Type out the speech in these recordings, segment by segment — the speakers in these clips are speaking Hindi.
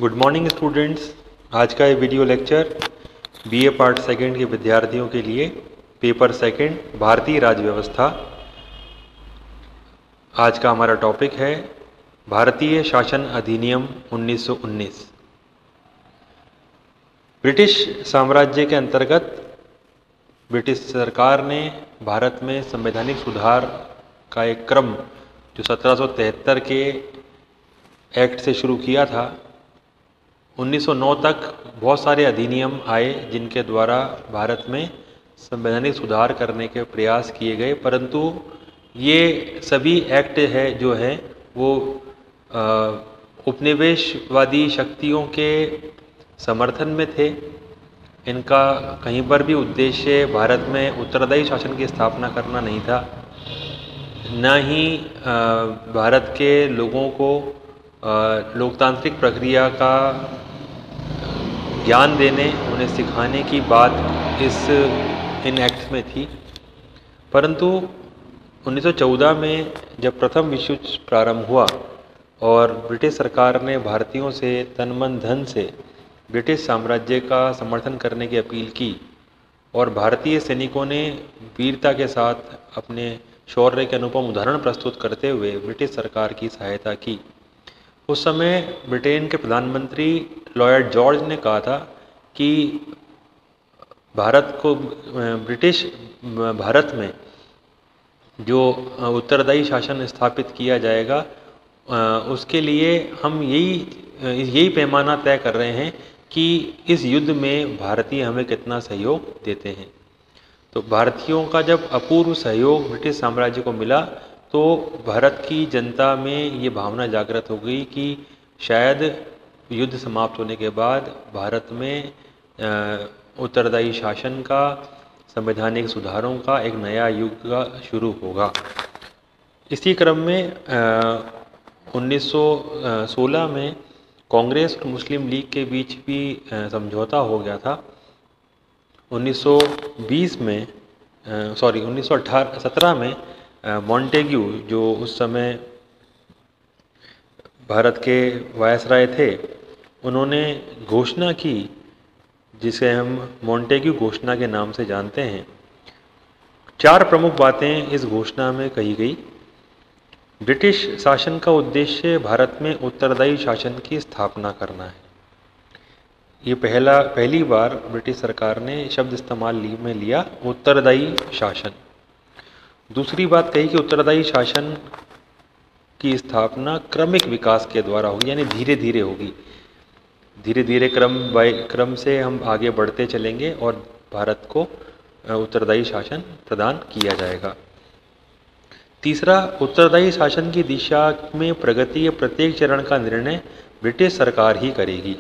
Good morning students. आज का ये video lecture BA part second के विद्यार्थियों के लिए पेपर सेकंड भारतीय राज्य व्यवस्था। आज का हमारा टॉपिक है भारतीय शासन अधिनियम 1919। ब्रिटिश साम्राज्य के अंतर्गत ब्रिटिश सरकार ने भारत में संवैधानिक सुधार का एक क्रम जो 1773 के एक्ट से शुरू किया था, 1909 तक बहुत सारे अधिनियम आए जिनके द्वारा भारत में संवैधानिक सुधार करने के प्रयास किए गए, परंतु ये सभी एक्ट जो है वो उपनिवेशवादी शक्तियों के समर्थन में थे। इनका कहीं पर भी उद्देश्य भारत में उत्तरदायी शासन की स्थापना करना नहीं था, न ही भारत के लोगों को लोकतांत्रिक प्रक्रिया का ज्ञान देने, उन्हें सिखाने की बात इन एक्ट्स में थी। परंतु 1914 में जब प्रथम विश्व युद्ध प्रारंभ हुआ और ब्रिटिश सरकार ने भारतीयों से तन मन धन से ब्रिटिश साम्राज्य का समर्थन करने की अपील की और भारतीय सैनिकों ने वीरता के साथ अपने शौर्य के अनुपम उदाहरण प्रस्तुत करते हुए ब्रिटिश सरकार की सहायता की। उस समय ब्रिटेन के प्रधानमंत्री लॉर्ड जॉर्ज ने कहा था कि भारत में जो उत्तरदायी शासन स्थापित किया जाएगा, उसके लिए हम यही पैमाना तय कर रहे हैं कि इस युद्ध में भारतीय हमें कितना सहयोग देते हैं। तो भारतीयों का जब अपूर्व सहयोग ब्रिटिश साम्राज्य को मिला तो भारत की जनता में ये भावना जागृत हो गई कि शायद युद्ध समाप्त होने के बाद भारत में उत्तरदायी शासन का, संवैधानिक सुधारों का एक नया युग शुरू होगा। इसी क्रम में 1916 में कांग्रेस और मुस्लिम लीग के बीच भी समझौता हो गया था। 1917 में मॉन्टेग्यू, जो उस समय भारत के वायसराय थे, उन्होंने घोषणा की जिसे हम मॉन्टेग्यू घोषणा के नाम से जानते हैं। 4 प्रमुख बातें इस घोषणा में कही गई। ब्रिटिश शासन का उद्देश्य भारत में उत्तरदायी शासन की स्थापना करना है। ये पहली बार ब्रिटिश सरकार ने शब्द इस्तेमाल में लिया, उत्तरदायी शासन। दूसरी बात कही कि उत्तरदायी शासन की स्थापना क्रमिक विकास के द्वारा होगी, यानी धीरे धीरे होगी। धीरे धीरे क्रम से हम आगे बढ़ते चलेंगे और भारत को उत्तरदायी शासन प्रदान किया जाएगा। तीसरा, उत्तरदायी शासन की दिशा में प्रगति के प्रत्येक चरण का निर्णय ब्रिटिश सरकार ही करेगी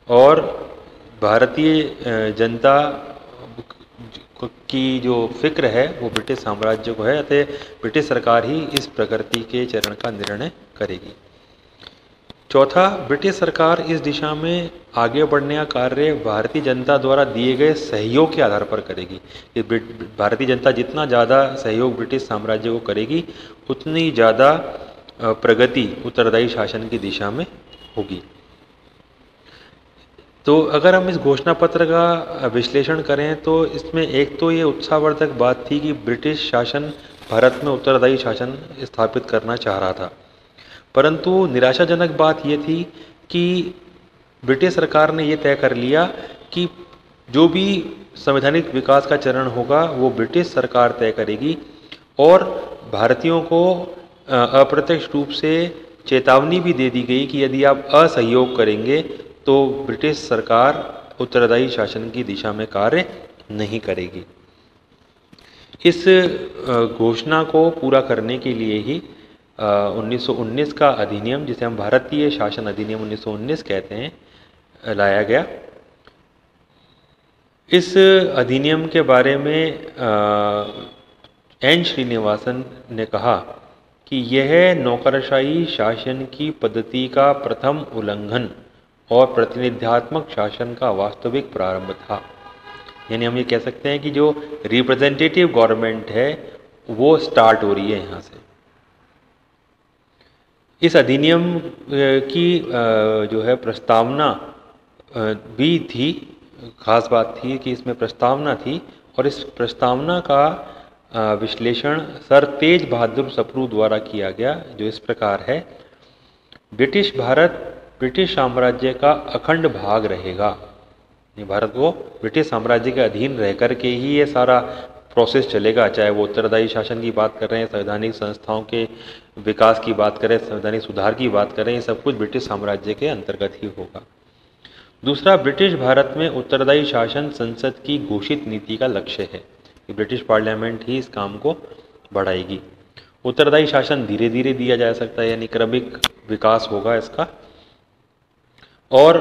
और भारतीय जनता की जो फिक्र है वो ब्रिटिश साम्राज्य को है, अतः ब्रिटिश सरकार ही इस प्रगति के चरण का निर्णय करेगी। चौथा, ब्रिटिश सरकार इस दिशा में आगे बढ़ने का कार्य भारतीय जनता द्वारा दिए गए सहयोग के आधार पर करेगी। कि भारतीय जनता जितना ज़्यादा सहयोग ब्रिटिश साम्राज्य को करेगी, उतनी ज़्यादा प्रगति उत्तरदायी शासन की दिशा में होगी। तो अगर हम इस घोषणा पत्र का विश्लेषण करें तो इसमें एक तो ये उत्साहवर्धक बात थी कि ब्रिटिश शासन भारत में उत्तरदायी शासन स्थापित करना चाह रहा था, परंतु निराशाजनक बात ये थी कि ब्रिटिश सरकार ने ये तय कर लिया कि जो भी संवैधानिक विकास का चरण होगा वो ब्रिटिश सरकार तय करेगी और भारतीयों को अप्रत्यक्ष रूप से चेतावनी भी दे दी गई कि यदि आप असहयोग करेंगे तो ब्रिटिश सरकार उत्तरदायी शासन की दिशा में कार्य नहीं करेगी। इस घोषणा को पूरा करने के लिए ही 1919 का अधिनियम, जिसे हम भारतीय शासन अधिनियम 1919 कहते हैं, लाया गया। इस अधिनियम के बारे में एन श्रीनिवासन ने कहा कि यह नौकरशाही शासन की पद्धति का प्रथम उल्लंघन और प्रतिनिध्यात्मक शासन का वास्तविक प्रारंभ था। यानी हम ये कह सकते हैं कि जो रिप्रेजेंटेटिव गवर्नमेंट है वो स्टार्ट हो रही है यहाँ से। इस अधिनियम की जो है प्रस्तावना भी थी। खास बात थी कि इसमें प्रस्तावना थी और इस प्रस्तावना का विश्लेषण सर तेज बहादुर सप्रू द्वारा किया गया, जो इस प्रकार है। ब्रिटिश भारत ब्रिटिश साम्राज्य का अखंड भाग रहेगा। भारत को ब्रिटिश साम्राज्य के अधीन रह कर के ही ये सारा प्रोसेस चलेगा, चाहे वो उत्तरदायी शासन की बात कर रहे हैं, संवैधानिक संस्थाओं के विकास की बात करें, संवैधानिक सुधार की बात करें, ये सब कुछ ब्रिटिश साम्राज्य के अंतर्गत ही होगा। दूसरा, ब्रिटिश भारत में उत्तरदायी शासन संसद की घोषित नीति का लक्ष्य है कि ब्रिटिश पार्लियामेंट ही इस काम को बढ़ाएगी। उत्तरदायी शासन धीरे धीरे दिया जा सकता है, यानी क्रमिक विकास होगा इसका, और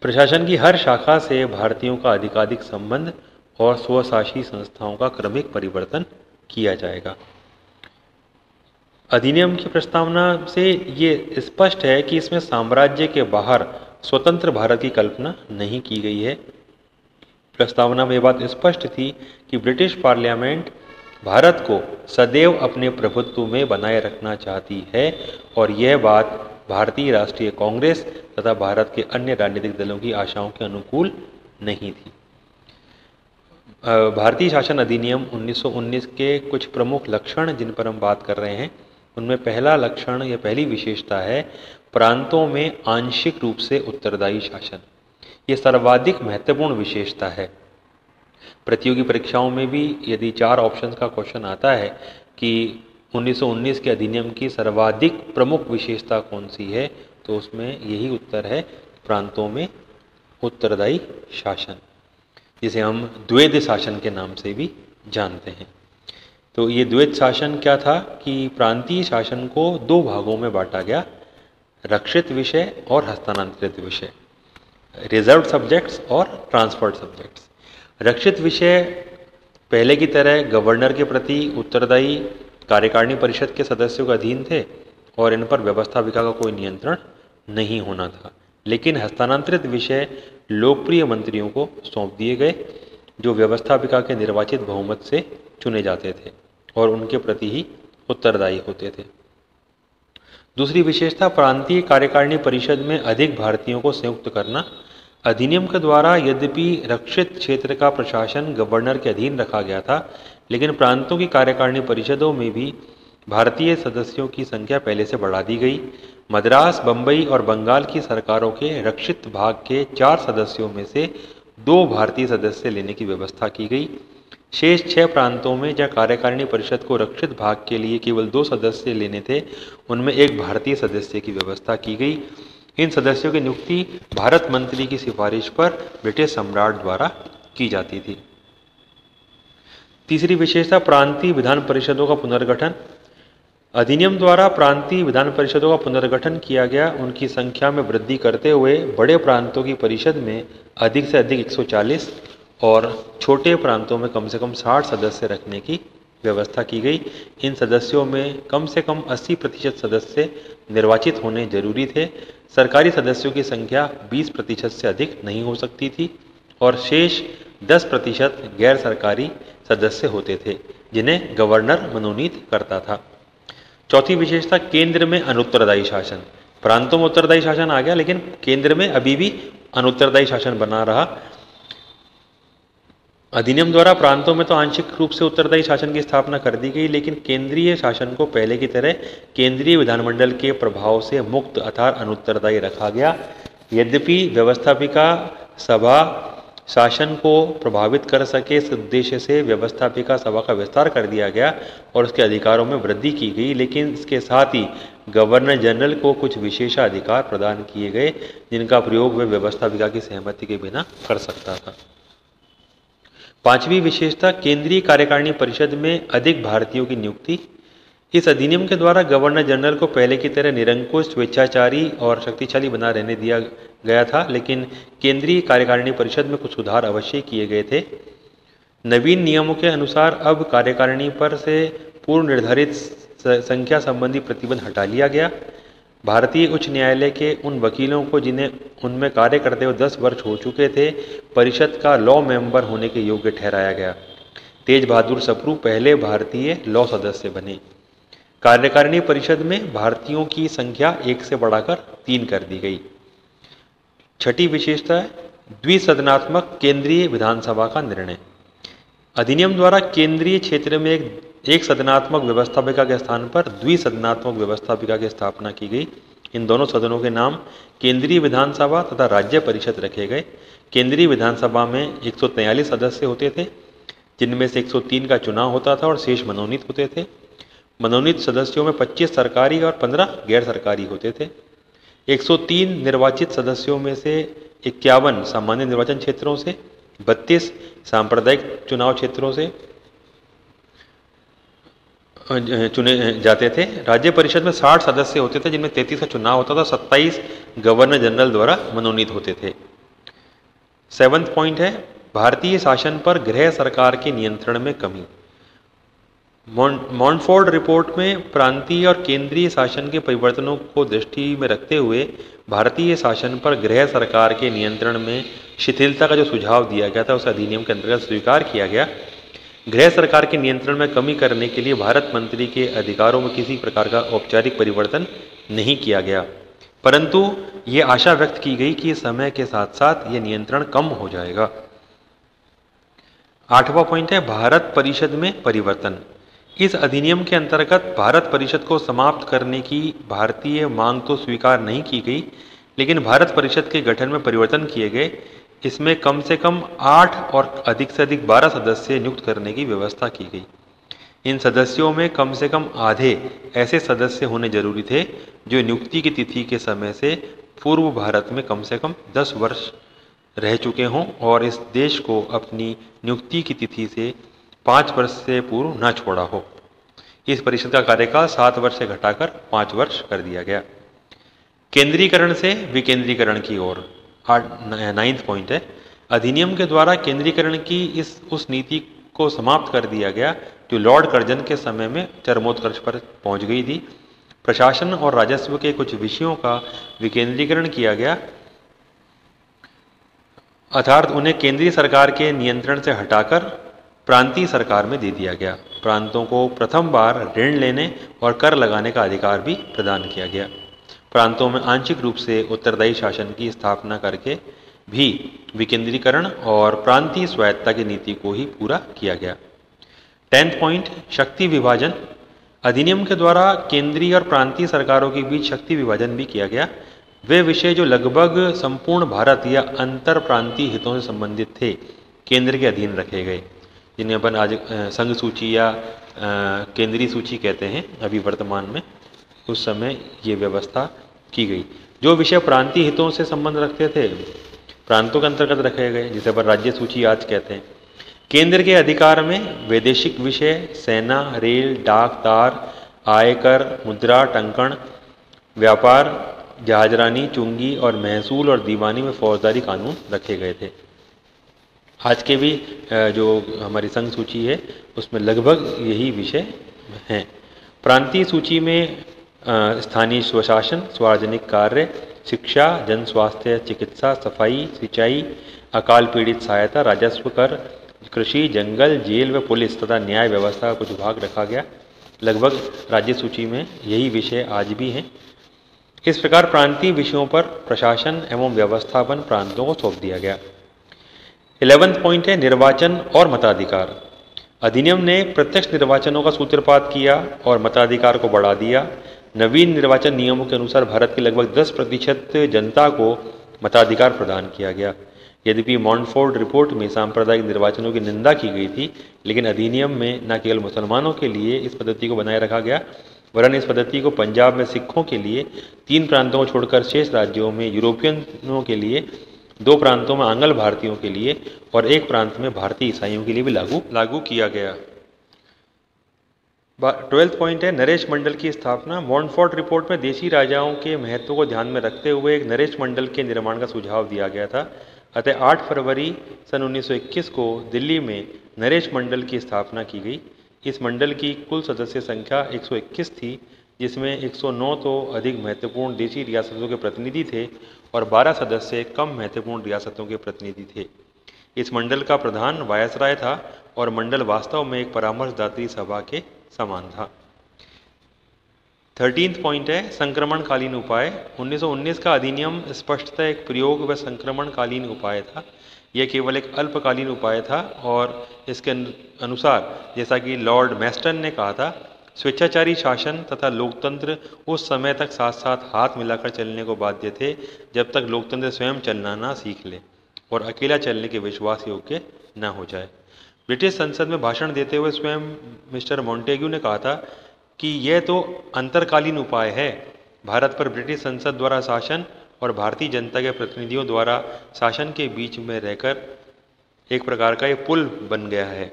प्रशासन की हर शाखा से भारतीयों का अधिकाधिक संबंध और स्वशासी संस्थाओं का क्रमिक परिवर्तन किया जाएगा। अधिनियम की प्रस्तावना से ये स्पष्ट है कि इसमें साम्राज्य के बाहर स्वतंत्र भारत की कल्पना नहीं की गई है। प्रस्तावना में बात स्पष्ट थी कि ब्रिटिश पार्लियामेंट भारत को सदैव अपने प्रभुत्व में बनाए रखना चाहती है, और यह बात भारतीय राष्ट्रीय कांग्रेस तथा भारत के अन्य राजनीतिक दलों की आशाओं के अनुकूल नहीं थी। भारतीय शासन अधिनियम 1919 के कुछ प्रमुख लक्षण जिन पर हम बात कर रहे हैं, उनमें पहला लक्षण या पहली विशेषता है प्रांतों में आंशिक रूप से उत्तरदायी शासन। ये सर्वाधिक महत्वपूर्ण विशेषता है। प्रतियोगी परीक्षाओं में भी यदि 4 ऑप्शंस का क्वेश्चन आता है कि 1919 के अधिनियम की सर्वाधिक प्रमुख विशेषता कौन सी है, तो उसमें यही उत्तर है, प्रांतों में उत्तरदायी शासन, जिसे हम द्वैध शासन के नाम से भी जानते हैं। तो ये द्वैध शासन क्या था कि प्रांतीय शासन को 2 भागों में बांटा गया, रक्षित विषय और हस्तांतरित विषय, रिजर्व्ड सब्जेक्ट्स और ट्रांसफर्ड सब्जेक्ट्स। रक्षित विषय पहले की तरह गवर्नर के प्रति उत्तरदायी कार्यकारिणी परिषद के सदस्यों के अधीन थे और इन पर व्यवस्थापिका का कोई नियंत्रण नहीं होना था। लेकिन हस्तांतरित विषय लोकप्रिय मंत्रियों को सौंप दिए गए, जो व्यवस्थापिका के निर्वाचित बहुमत से चुने जाते थे और उनके प्रति ही उत्तरदायी होते थे। दूसरी विशेषता, प्रांतीय कार्यकारिणी परिषद में अधिक भारतीयों को संयुक्त करना। अधिनियम के द्वारा यद्यपि रक्षित क्षेत्र का प्रशासन गवर्नर के अधीन रखा गया था, लेकिन प्रांतों की कार्यकारिणी परिषदों में भी भारतीय सदस्यों की संख्या पहले से बढ़ा दी गई। मद्रास, बम्बई और बंगाल की सरकारों के रक्षित भाग के 4 सदस्यों में से 2 भारतीय सदस्य लेने की व्यवस्था की गई। शेष 6 प्रांतों में जहाँ कार्यकारिणी परिषद को रक्षित भाग के लिए केवल 2 सदस्य लेने थे, उनमें 1 भारतीय सदस्य की व्यवस्था की गई। इन सदस्यों की नियुक्ति भारत मंत्री की सिफारिश पर ब्रिटिश सम्राट द्वारा की जाती थी। तीसरी विशेषता, प्रांतीय विधान परिषदों का पुनर्गठन। अधिनियम द्वारा प्रांतीय विधान परिषदों का पुनर्गठन किया गया। उनकी संख्या में वृद्धि करते हुए बड़े प्रांतों की परिषद में अधिक से अधिक 140 और छोटे प्रांतों में कम से कम 60 सदस्य रखने की व्यवस्था की गई। इन सदस्यों में कम से कम 80% सदस्य निर्वाचित होने जरूरी थे। सरकारी सदस्यों की संख्या 20% से अधिक नहीं हो सकती थी और शेष 10% गैर सरकारी सदस्य होते थे, जिन्हें गवर्नर मनोनीत करता था। चौथी विशेषता, केंद्र में अनुत्तरदायी शासन। प्रांतों में उत्तरदायी शासन आ गया, लेकिन केंद्र में अभी भी अनुत्तरदायी शासन बना रहा। अधिनियम द्वारा प्रांतों में तो आंशिक रूप से उत्तरदायी शासन की स्थापना कर दी गई, लेकिन केंद्रीय शासन को पहले की तरह केंद्रीय विधानमंडल के प्रभाव से मुक्त अर्थात अनुत्तरदायी रखा गया। यद्यपि व्यवस्थापिका सभा शासन को प्रभावित कर सके, इस उद्देश्य से व्यवस्थापिका सभा का विस्तार कर दिया गया और उसके अधिकारों में वृद्धि की गई, लेकिन इसके साथ ही गवर्नर जनरल को कुछ विशेषाधिकार प्रदान किए गए, जिनका प्रयोग वह व्यवस्थापिका की सहमति के बिना कर सकता था। पांचवी विशेषता, केंद्रीय कार्यकारिणी परिषद में अधिक भारतीयों की नियुक्ति। इस अधिनियम के द्वारा गवर्नर जनरल को पहले की तरह निरंकुश, स्वेच्छाचारी और शक्तिशाली बना रहने दिया गया था, लेकिन केंद्रीय कार्यकारिणी परिषद में कुछ सुधार अवश्य किए गए थे। नवीन नियमों के अनुसार अब कार्यकारिणी पर से पूर्व निर्धारित संख्या संबंधी प्रतिबंध हटा लिया गया। भारतीय उच्च न्यायालय के उन वकीलों को जिन्हें उनमें कार्य करते हुए 10 वर्ष हो चुके थे, परिषद का लॉ मेंबर होने के योग्य ठहराया गया। तेज बहादुर सप्रू पहले भारतीय लॉ सदस्य बने। कार्यकारिणी परिषद में भारतीयों की संख्या 1 से बढ़ाकर 3 कर दी गई। छठी विशेषता है द्विसदनात्मक केंद्रीय विधानसभा का निर्णय। अधिनियम द्वारा केंद्रीय क्षेत्र में एक सदनात्मक व्यवस्थापिका के स्थान पर द्विसदनात्मक व्यवस्थापिका की स्थापना की गई। इन दोनों सदनों के नाम केंद्रीय विधानसभा तथा राज्य परिषद रखे गए। केंद्रीय विधानसभा में 143 सदस्य होते थे, जिनमें से 103 का चुनाव होता था और शेष मनोनीत होते थे। मनोनीत सदस्यों में 25 सरकारी और 15 गैर सरकारी होते थे। 103 निर्वाचित सदस्यों में से 51 सामान्य निर्वाचन क्षेत्रों से, 32 सांप्रदायिक चुनाव क्षेत्रों से चुने जाते थे। राज्य परिषद में 60 सदस्य होते थे, जिनमें 33 का चुनाव होता था, 27 गवर्नर जनरल द्वारा मनोनीत होते थे। 7वां पॉइंट है भारतीय शासन पर गृह सरकार के नियंत्रण में कमी। मॉन्टफोर्ड रिपोर्ट में प्रांतीय और केंद्रीय शासन के परिवर्तनों को दृष्टि में रखते हुए भारतीय शासन पर गृह सरकार के नियंत्रण में शिथिलता का जो सुझाव दिया गया था उसे अधिनियम के अंतर्गत स्वीकार किया गया। गृह सरकार के नियंत्रण में कमी करने के लिए भारत मंत्री के अधिकारों में किसी प्रकार का औपचारिक परिवर्तन नहीं किया गया, परंतु ये आशा व्यक्त की गई कि समय के साथ साथ ये नियंत्रण कम हो जाएगा। 8वां पॉइंट है भारत परिषद में परिवर्तन। इस अधिनियम के अंतर्गत भारत परिषद को समाप्त करने की भारतीय मांग तो स्वीकार नहीं की गई, लेकिन भारत परिषद के गठन में परिवर्तन किए गए। इसमें कम से कम 8 और अधिक से अधिक 12 सदस्य नियुक्त करने की व्यवस्था की गई। इन सदस्यों में कम से कम आधे ऐसे सदस्य होने जरूरी थे जो नियुक्ति की तिथि के समय से पूर्व भारत में कम से कम 10 वर्ष रह चुके हों और इस देश को अपनी नियुक्ति की तिथि से 5 वर्ष से पूर्व न छोड़ा हो। इस परिषद का कार्यकाल 7 वर्ष से घटाकर 5 वर्ष कर दिया गया। केंद्रीकरण से विकेंद्रीकरण की ओर। 9वां पॉइंट है अधिनियम के द्वारा केंद्रीकरण की उस नीति को समाप्त कर दिया गया जो लॉर्ड कर्जन के समय में चरमोत्कर्ष पर पहुंच गई थी। प्रशासन और राजस्व के कुछ विषयों का विकेंद्रीकरण किया गया, अर्थात उन्हें केंद्रीय सरकार के नियंत्रण से हटाकर प्रांतीय सरकार में दे दिया गया। प्रांतों को प्रथम बार ऋण लेने और कर लगाने का अधिकार भी प्रदान किया गया। प्रांतों में आंशिक रूप से उत्तरदायी शासन की स्थापना करके भी विकेंद्रीकरण और प्रांतीय स्वायत्तता की नीति को ही पूरा किया गया। 10वां पॉइंट शक्ति विभाजन। अधिनियम के द्वारा केंद्रीय और प्रांतीय सरकारों के बीच शक्ति विभाजन भी किया गया। वे विषय जो लगभग संपूर्ण भारत या अंतर प्रांतीय हितों से संबंधित थे केंद्र के अधीन रखे गए, जिन्हें अपन आज संघ सूची या केंद्रीय सूची कहते हैं अभी वर्तमान में। उस समय ये व्यवस्था की गई। जो विषय प्रांतीय हितों से संबंध रखते थे प्रांतों के अंतर्गत रखे गए, जिसे अपन राज्य सूची आज कहते हैं। केंद्र के अधिकार में वैदेशिक विषय, सेना, रेल, डाक, तार, आयकर, मुद्रा, टंकण, व्यापार, जहाजरानी, चुंगी और महसूल और दीवानी में फौजदारी कानून रखे गए थे। आज के भी जो हमारी संघ सूची है उसमें लगभग यही विषय हैं। प्रांतीय सूची में स्थानीय स्वशासन, सार्वजनिक कार्य, शिक्षा, जन स्वास्थ्य, चिकित्सा, सफाई, सिंचाई, अकाल पीड़ित सहायता, राजस्व कर, कृषि, जंगल, जेल व पुलिस तथा न्याय व्यवस्था का कुछ भाग रखा गया। लगभग राज्य सूची में यही विषय आज भी हैं। इस प्रकार प्रांतीय विषयों पर प्रशासन एवं व्यवस्थापन प्रांतों को सौंप दिया गया। 11वां पॉइंट है निर्वाचन और मताधिकार। अधिनियम ने प्रत्यक्ष निर्वाचनों का सूत्रपात किया और मताधिकार को बढ़ा दिया। नवीन निर्वाचन नियमों के अनुसार भारत की लगभग 10% जनता को मताधिकार प्रदान किया गया। यद्यपि मॉन्टफोर्ड रिपोर्ट में सांप्रदायिक निर्वाचनों की निंदा की गई थी, लेकिन अधिनियम में न केवल मुसलमानों के लिए इस पद्धति को बनाए रखा गया, वरन इस पद्धति को पंजाब में सिखों के लिए 3 प्रांतों को छोड़कर शेष राज्यों में यूरोपियनों के लिए, 2 प्रांतों में आंग्ल भारतीयों के लिए और 1 प्रांत में भारतीय ईसाइयों के लिए भी लागू किया गया। 12वां पॉइंट है नरेश मंडल की स्थापना। मॉन्टफोर्ड रिपोर्ट में देशी राजाओं के महत्व को ध्यान में रखते हुए एक नरेश मंडल के निर्माण का सुझाव दिया गया था। अतः 8 फरवरी सन 1921 को दिल्ली में नरेश मंडल की स्थापना की गई। इस मंडल की कुल सदस्य संख्या 121 थी, जिसमें 109 तो अधिक महत्वपूर्ण देशी रियासतों के प्रतिनिधि थे और 12 सदस्य कम महत्वपूर्ण रियासतों के प्रतिनिधि थे। इस मंडल का प्रधान वायसराय था और मंडल वास्तव में एक परामर्शदात्री सभा के समान था। 13th पॉइंट है संक्रमणकालीन उपाय। 1919 का अधिनियम स्पष्टतः एक प्रयोग व संक्रमणकालीन उपाय था। यह केवल एक अल्पकालीन उपाय था और इसके अनुसार, जैसा कि लॉर्ड मैस्टन ने कहा था, स्वेच्छाचारी शासन तथा लोकतंत्र उस समय तक साथ साथ हाथ मिलाकर चलने को बाध्य थे जब तक लोकतंत्र स्वयं चलना ना सीख ले और अकेला चलने के विश्वास योग्य न हो जाए। ब्रिटिश संसद में भाषण देते हुए स्वयं मिस्टर मॉन्टेग्यू ने कहा था कि यह तो अंतरकालीन उपाय है। भारत पर ब्रिटिश संसद द्वारा शासन और भारतीय जनता के प्रतिनिधियों द्वारा शासन के बीच में रहकर एक प्रकार का ये पुल बन गया है।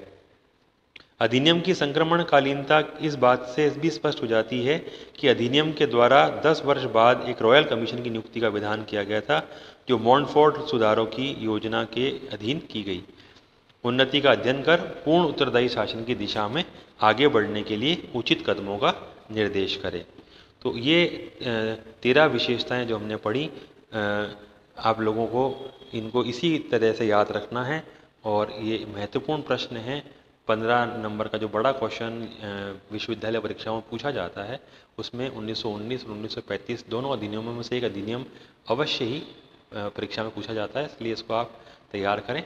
अधिनियम की संक्रमणकालीनता इस बात से भी स्पष्ट हो जाती है कि अधिनियम के द्वारा 10 वर्ष बाद एक रॉयल कमीशन की नियुक्ति का विधान किया गया था, जो मॉन्टफोर्ट सुधारों की योजना के अधीन की गई। उन्नति का अध्ययन कर पूर्ण उत्तरदायी शासन की दिशा में आगे बढ़ने के लिए उचित कदमों का निर्देश करें। तो ये 13 विशेषताएं जो हमने पढ़ी, आप लोगों को इनको इसी तरह से याद रखना है और ये महत्वपूर्ण प्रश्न है। 15 नंबर का जो बड़ा क्वेश्चन विश्वविद्यालय परीक्षाओं में पूछा जाता है, उसमें 1919 और 1935 दोनों अधिनियमों में से एक अधिनियम अवश्य ही परीक्षा में पूछा जाता है, इसलिए इसको आप तैयार करें।